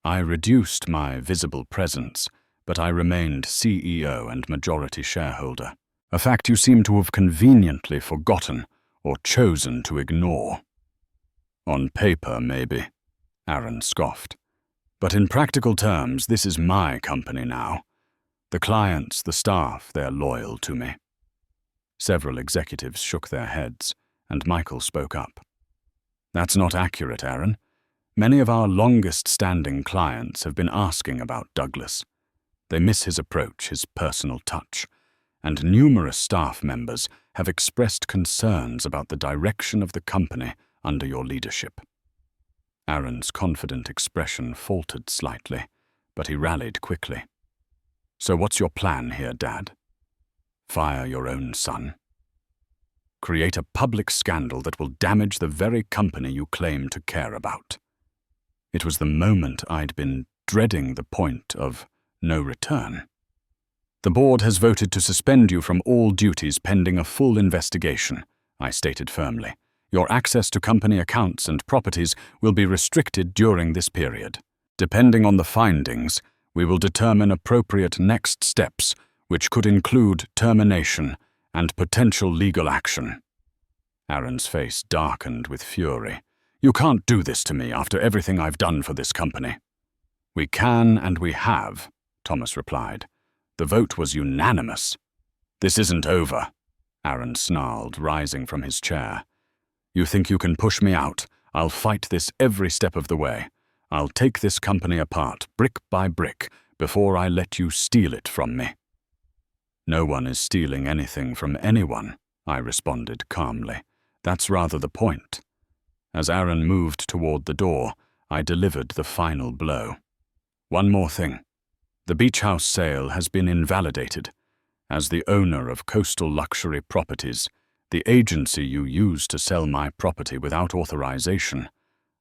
"I reduced my visible presence, but I remained CEO and majority shareholder, a fact you seem to have conveniently forgotten or chosen to ignore." "On paper, maybe," Aaron scoffed. "But in practical terms, this is my company now. The clients, the staff, they're loyal to me." Several executives shook their heads, and Michael spoke up. "That's not accurate, Aaron. Many of our longest-standing clients have been asking about Douglas. They miss his approach, his personal touch, and numerous staff members have expressed concerns about the direction of the company under your leadership." Aaron's confident expression faltered slightly, but he rallied quickly. "So what's your plan here, Dad? Fire your own son? Create a public scandal that will damage the very company you claim to care about?" It was the moment I'd been dreading, the point of no return. "The board has voted to suspend you from all duties pending a full investigation," I stated firmly. "Your access to company accounts and properties will be restricted during this period. Depending on the findings, we will determine appropriate next steps, which could include termination and potential legal action." Aaron's face darkened with fury. "You can't do this to me after everything I've done for this company." "We can and we have," Thomas replied. "The vote was unanimous." "This isn't over," Aaron snarled, rising from his chair. "You think you can push me out? I'll fight this every step of the way. I'll take this company apart, brick by brick, before I let you steal it from me." "No one is stealing anything from anyone," I responded calmly. "That's rather the point." As Aaron moved toward the door, I delivered the final blow. "One more thing. The beach house sale has been invalidated. As the owner of Coastal Luxury Properties, the agency you used to sell my property without authorization,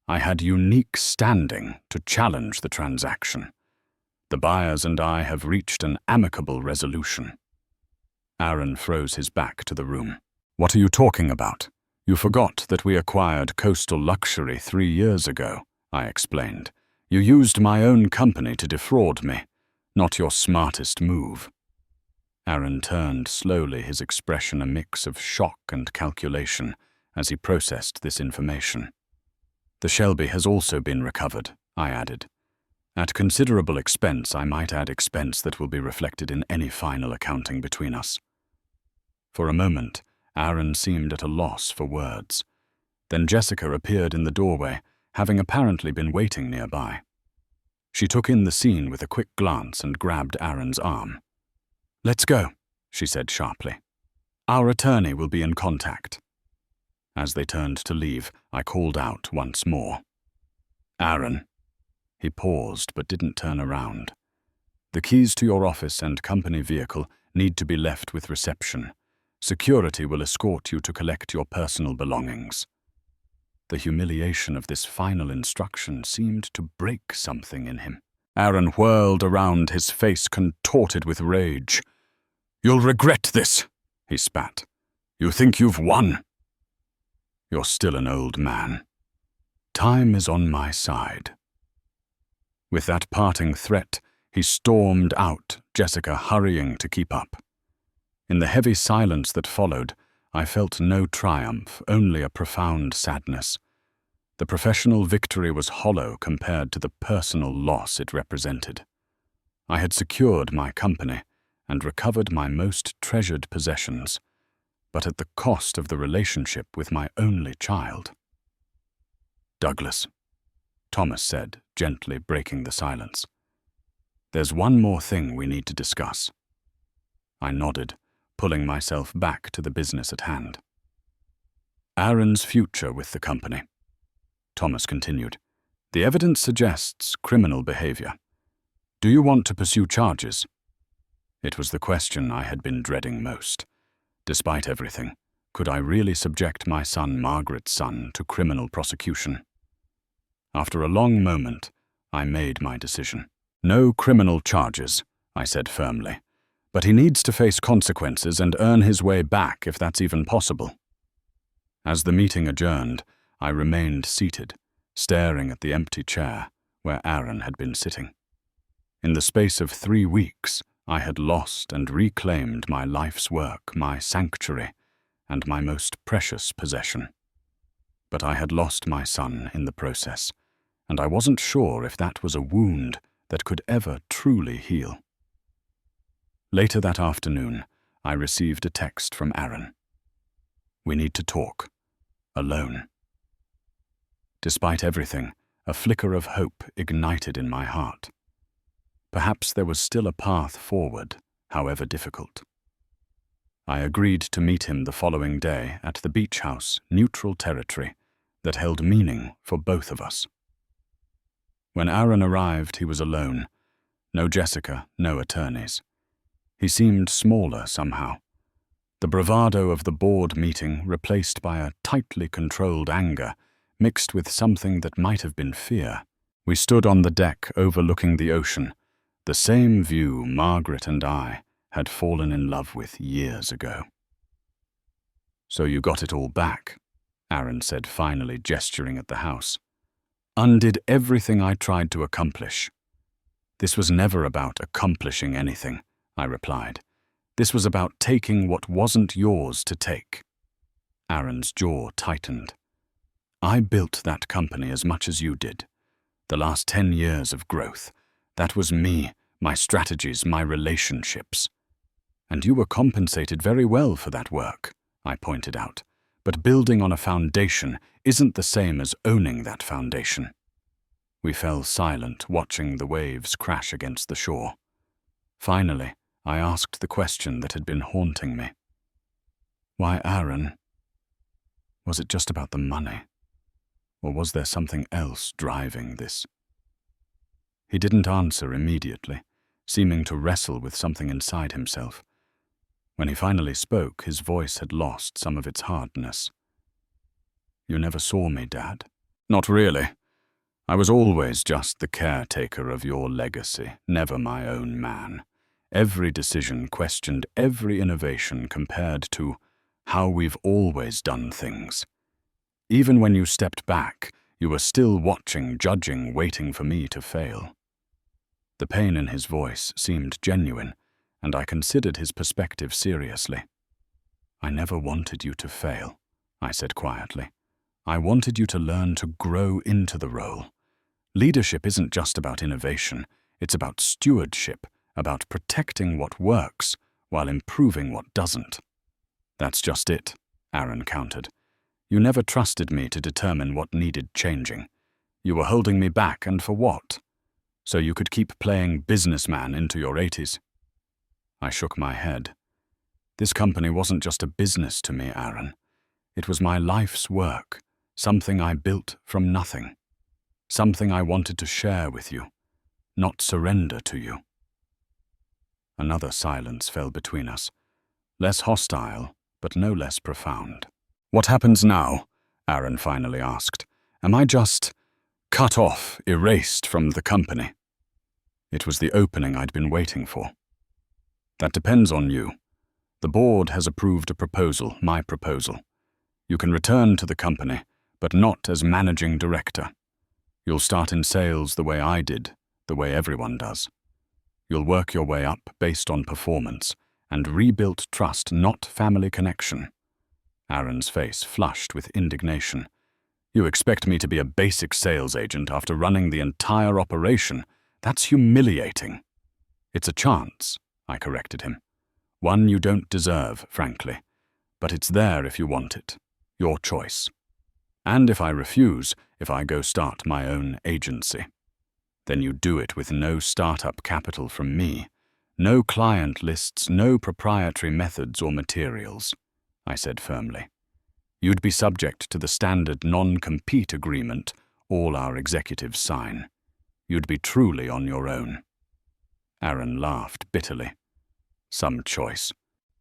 I had unique standing to challenge the transaction. The buyers and I have reached an amicable resolution." Aaron froze his back to the room. "What are you talking about? You forgot that we acquired Coastal Luxury 3 years ago," I explained. "You used my own company to defraud me. Not your smartest move." Aaron turned slowly, his expression a mix of shock and calculation as he processed this information. "The Shelby has also been recovered," I added. "At considerable expense, I might add expense that will be reflected in any final accounting between us." For a moment, Aaron seemed at a loss for words. Then Jessica appeared in the doorway, having apparently been waiting nearby. She took in the scene with a quick glance and grabbed Aaron's arm. "Let's go," she said sharply. "Our attorney will be in contact." As they turned to leave, I called out once more. "Aaron." He paused but didn't turn around. "The keys to your office and company vehicle need to be left with reception. Security will escort you to collect your personal belongings." The humiliation of this final instruction seemed to break something in him. Aaron whirled around, his face contorted with rage. "You'll regret this," he spat. "You think you've won? You're still an old man. Time is on my side." With that parting threat, he stormed out, Jessica hurrying to keep up. In the heavy silence that followed, I felt no triumph, only a profound sadness. The professional victory was hollow compared to the personal loss it represented. I had secured my company and recovered my most treasured possessions, but at the cost of the relationship with my only child. "Douglas," Thomas said, gently breaking the silence, "there's one more thing we need to discuss." I nodded, pulling myself back to the business at hand. "Aaron's future with the company," Thomas continued. "The evidence suggests criminal behavior. Do you want to pursue charges?" It was the question I had been dreading most. Despite everything, could I really subject my son, Margaret's son, to criminal prosecution? After a long moment, I made my decision. "No criminal charges," I said firmly, "but he needs to face consequences and earn his way back if that's even possible." As the meeting adjourned, I remained seated, staring at the empty chair where Aaron had been sitting. In the space of 3 weeks, I had lost and reclaimed my life's work, my sanctuary, and my most precious possession. But I had lost my son in the process, and I wasn't sure if that was a wound that could ever truly heal. Later that afternoon, I received a text from Aaron. "We need to talk. Alone." Despite everything, a flicker of hope ignited in my heart. Perhaps there was still a path forward, however difficult. I agreed to meet him the following day at the beach house, neutral territory, that held meaning for both of us. When Aaron arrived, he was alone. No Jessica, no attorneys. He seemed smaller somehow. The bravado of the board meeting replaced by a tightly controlled anger, mixed with something that might have been fear. We stood on the deck overlooking the ocean, the same view Margaret and I had fallen in love with years ago. "So you got it all back," Aaron said finally, gesturing at the house. "Undid everything I tried to accomplish." "This was never about accomplishing anything," I replied. "This was about taking what wasn't yours to take." Aaron's jaw tightened. "I built that company as much as you did. The last 10 years of growth. That was me, my strategies, my relationships. And you were compensated very well for that work," I pointed out. "But building on a foundation isn't the same as owning that foundation." We fell silent, watching the waves crash against the shore. Finally, I asked the question that had been haunting me. "Why, Aaron? Was it just about the money? Or was there something else driving this?" He didn't answer immediately, seeming to wrestle with something inside himself. When he finally spoke, his voice had lost some of its hardness. "You never saw me, Dad." "Not really. I was always just the caretaker of your legacy, never my own man. Every decision questioned every innovation compared to how we've always done things. Even when you stepped back, you were still watching, judging, waiting for me to fail." The pain in his voice seemed genuine, and I considered his perspective seriously. "I never wanted you to fail," I said quietly. "I wanted you to learn to grow into the role. Leadership isn't just about innovation, it's about stewardship, about protecting what works while improving what doesn't." "That's just it," Aaron countered. "You never trusted me to determine what needed changing. You were holding me back, and for what? So you could keep playing businessman into your 80s. I shook my head. "This company wasn't just a business to me, Aaron. It was my life's work, something I built from nothing. Something I wanted to share with you, not surrender to you." Another silence fell between us, less hostile, but no less profound. "What happens now?" Aaron finally asked. "Am I just cut off, erased from the company?" It was the opening I'd been waiting for. "That depends on you. The board has approved a proposal, my proposal. You can return to the company, but not as managing director. You'll start in sales the way I did, the way everyone does. You'll work your way up based on performance and rebuilt trust, not family connection." Aaron's face flushed with indignation. You expect me to be a basic sales agent after running the entire operation? That's humiliating. It's a chance, I corrected him. One you don't deserve, frankly. But it's there if you want it. Your choice. And if I refuse, if I go start my own agency, then you do it with no startup capital from me, no client lists, no proprietary methods or materials, I said firmly. You'd be subject to the standard non-compete agreement all our executives sign. You'd be truly on your own. Aaron laughed bitterly. Some choice.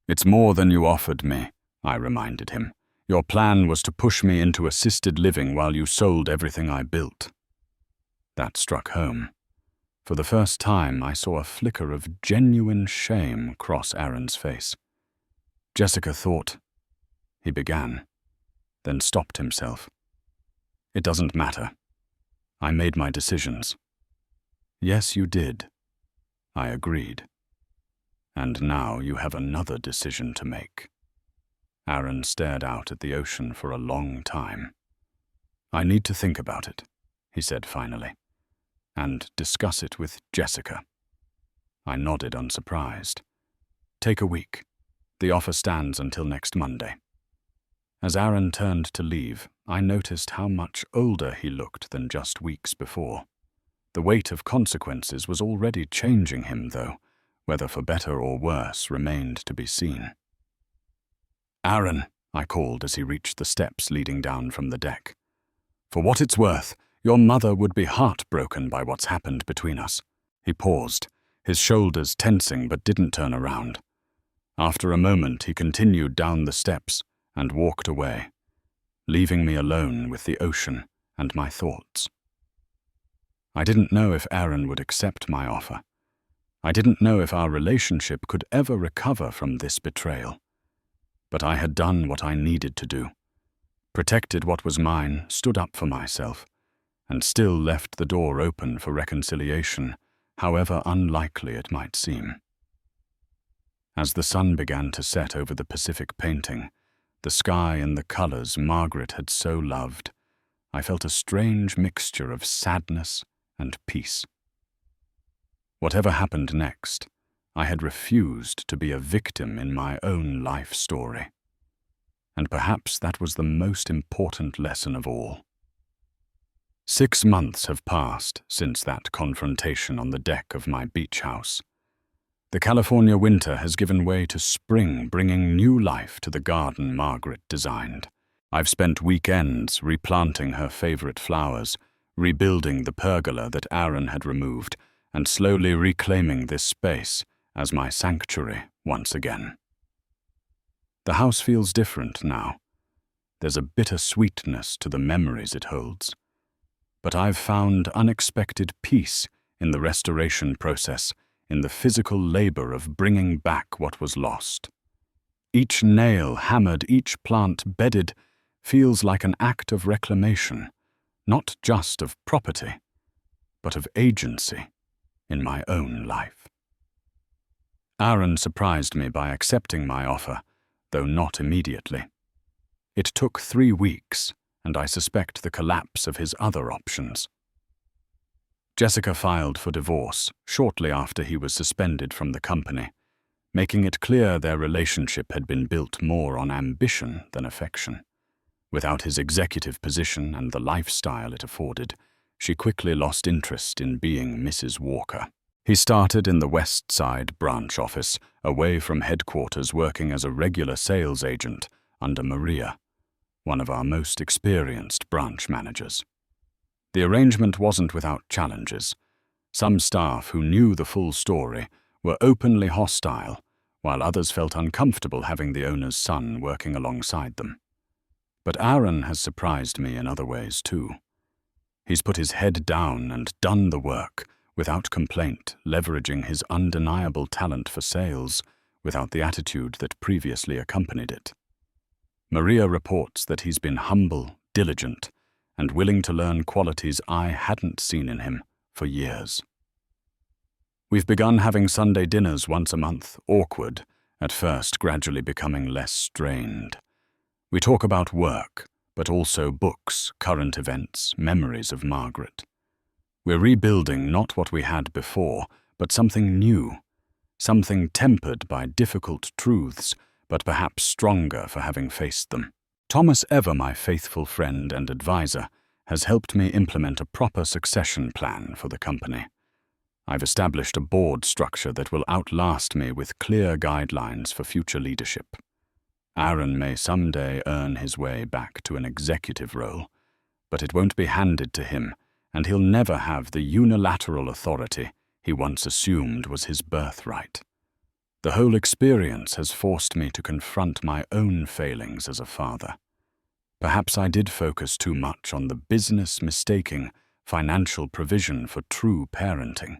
It's more than you offered me, I reminded him. Your plan was to push me into assisted living while you sold everything I built. That struck home. For the first time, I saw a flicker of genuine shame cross Aaron's face. Jessica thought, he began, then stopped himself. It doesn't matter. I made my decisions. Yes, you did. I agreed. And now you have another decision to make. Aaron stared out at the ocean for a long time. I need to think about it, he said finally, and discuss it with Jessica. I nodded unsurprised. Take a week. The offer stands until next Monday. As Aaron turned to leave, I noticed how much older he looked than just weeks before. The weight of consequences was already changing him, though, whether for better or worse remained to be seen. Aaron, I called as he reached the steps leading down from the deck. For what it's worth, your mother would be heartbroken by what's happened between us. He paused, his shoulders tensing but didn't turn around. After a moment, he continued down the steps and walked away, leaving me alone with the ocean and my thoughts. I didn't know if Aaron would accept my offer. I didn't know if our relationship could ever recover from this betrayal. But I had done what I needed to do, protected what was mine, stood up for myself, and still left the door open for reconciliation, however unlikely it might seem. As the sun began to set over the Pacific painting, the sky and the colors Margaret had so loved, I felt a strange mixture of sadness and peace. Whatever happened next, I had refused to be a victim in my own life story. And perhaps that was the most important lesson of all. 6 months have passed since that confrontation on the deck of my beach house. The California winter has given way to spring, bringing new life to the garden Margaret designed. I've spent weekends replanting her favorite flowers, rebuilding the pergola that Aaron had removed, and slowly reclaiming this space as my sanctuary once again. The house feels different now. There's a bitter sweetness to the memories it holds. But I've found unexpected peace in the restoration process, in the physical labor of bringing back what was lost. Each nail hammered, each plant bedded, feels like an act of reclamation, not just of property, but of agency in my own life. Aaron surprised me by accepting my offer, though not immediately. It took 3 weeks, and I suspect the collapse of his other options. Jessica filed for divorce shortly after he was suspended from the company, making it clear their relationship had been built more on ambition than affection. Without his executive position and the lifestyle it afforded, she quickly lost interest in being Mrs. Walker. He started in the West Side branch office, away from headquarters, working as a regular sales agent under Maria, one of our most experienced branch managers. The arrangement wasn't without challenges. Some staff who knew the full story were openly hostile, while others felt uncomfortable having the owner's son working alongside them. But Aaron has surprised me in other ways too. He's put his head down and done the work, without complaint, leveraging his undeniable talent for sales without the attitude that previously accompanied it. Maria reports that he's been humble, diligent, and willing to learn qualities I hadn't seen in him for years. We've begun having Sunday dinners once a month, awkward, at first gradually becoming less strained. We talk about work, but also books, current events, memories of Margaret. We're rebuilding not what we had before, but something new, something tempered by difficult truths, but perhaps stronger for having faced them. Thomas, ever my faithful friend and advisor, has helped me implement a proper succession plan for the company. I've established a board structure that will outlast me with clear guidelines for future leadership. Aaron may someday earn his way back to an executive role, but it won't be handed to him, and he'll never have the unilateral authority he once assumed was his birthright. The whole experience has forced me to confront my own failings as a father. Perhaps I did focus too much on the business mistaking financial provision for true parenting.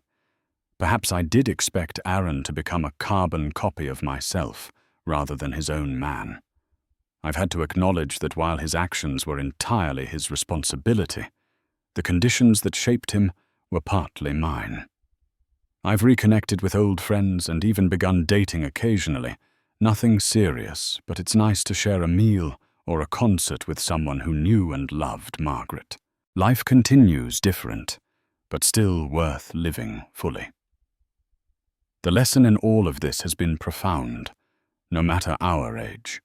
Perhaps I did expect Aaron to become a carbon copy of myself rather than his own man. I've had to acknowledge that while his actions were entirely his responsibility, the conditions that shaped him were partly mine. I've reconnected with old friends and even begun dating occasionally. Nothing serious, but it's nice to share a meal or a concert with someone who knew and loved Margaret. Life continues different, but still worth living fully. The lesson in all of this has been profound, no matter our age.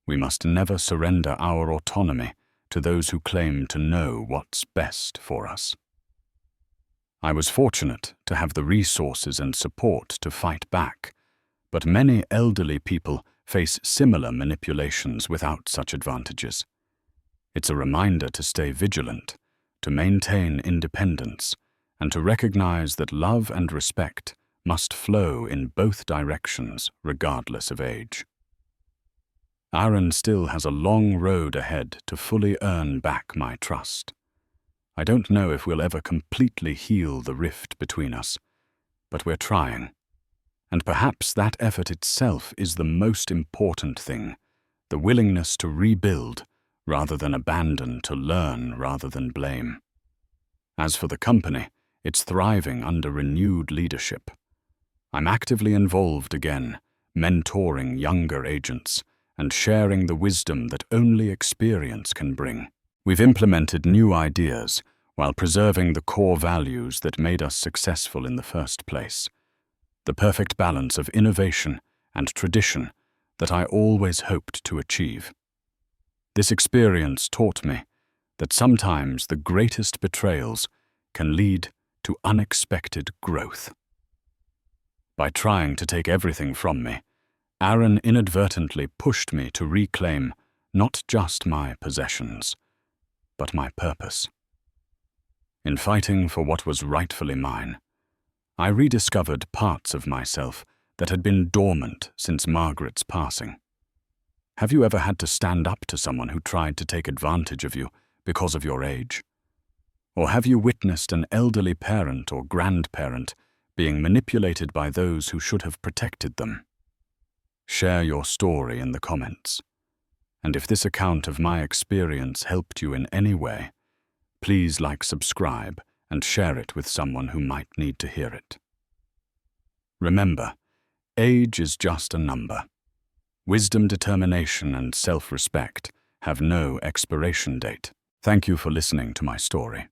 We must never surrender our autonomy to those who claim to know what's best for us. I was fortunate to have the resources and support to fight back, but many elderly people face similar manipulations without such advantages. It's a reminder to stay vigilant, to maintain independence, and to recognize that love and respect must flow in both directions regardless of age. Aaron still has a long road ahead to fully earn back my trust. I don't know if we'll ever completely heal the rift between us, but we're trying. And perhaps that effort itself is the most important thing, the willingness to rebuild rather than abandon, to learn rather than blame. As for the company, it's thriving under renewed leadership. I'm actively involved again, mentoring younger agents and sharing the wisdom that only experience can bring. We've implemented new ideas while preserving the core values that made us successful in the first place. The perfect balance of innovation and tradition that I always hoped to achieve. This experience taught me that sometimes the greatest betrayals can lead to unexpected growth. By trying to take everything from me, Aaron inadvertently pushed me to reclaim not just my possessions, but my purpose. In fighting for what was rightfully mine, I rediscovered parts of myself that had been dormant since Margaret's passing. Have you ever had to stand up to someone who tried to take advantage of you because of your age? Or have you witnessed an elderly parent or grandparent being manipulated by those who should have protected them? Share your story in the comments. And if this account of my experience helped you in any way, please subscribe, and share it with someone who might need to hear it. Remember, age is just a number. Wisdom, determination, and self-respect have no expiration date. Thank you for listening to my story.